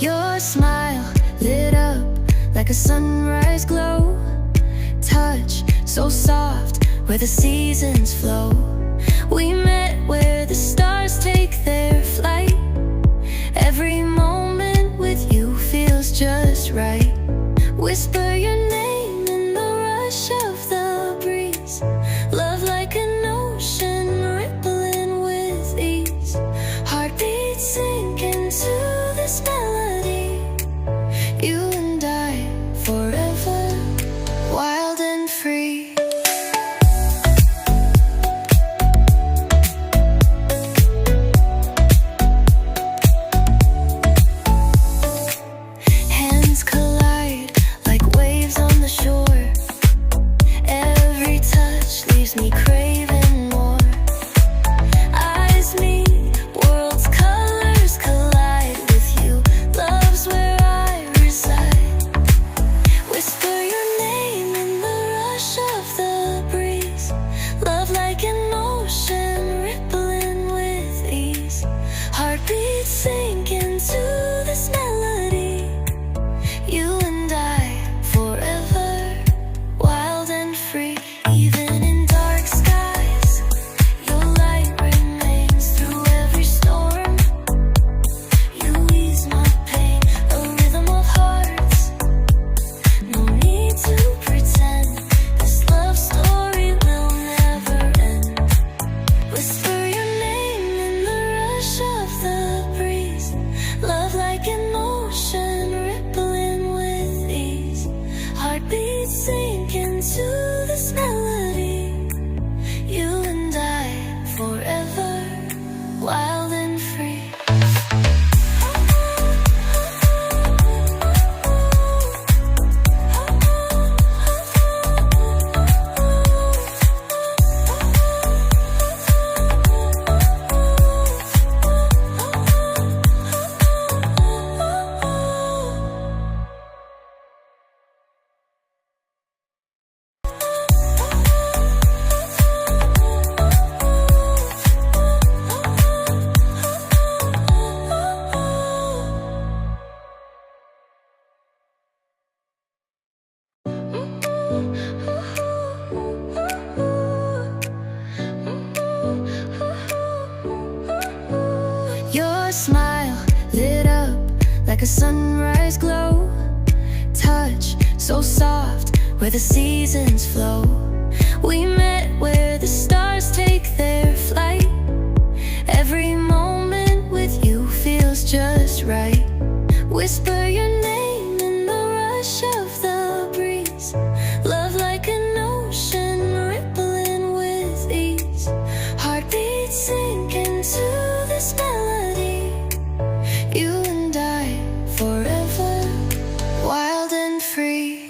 Your smile lit up like a sunrise glow. Touch so soft where the seasons flow. We met where the stars take their flight. Every moment with you feels just right. Whisper your name in the rush of the breeze. Love like an ocean rippling with ease. Heartbeats sink into this melody. You and I forever, wild and free. Hands collide like waves on the shore. Every touch leaves me craving more. Eyes meet, worlds' colors collide. With you, love's where I reside. Whisper your name in the rush of the breeze. Love like an ocean rippling with ease. Heartbeats sink into this melody. You and I forever, wild and free. Even in dark skies, your light remains through every storm. You ease my pain, a rhythm of hearts. No need to pretend, this love story will never end. Whisper your name in the rush of the breeze. Love like an ocean rippling with ease. Heartbeats sink into this melody. You and I forever, wild and free. Your smile lit up like a sunrise glow. Touch so soft where the seasons flow. We met where the stars take their flight. Every moment with you feels just right. Whisper your name in the rush of the breeze. Love like an ocean rippling with ease. Heartbeats sink into this melody. You and I forever, wild and free.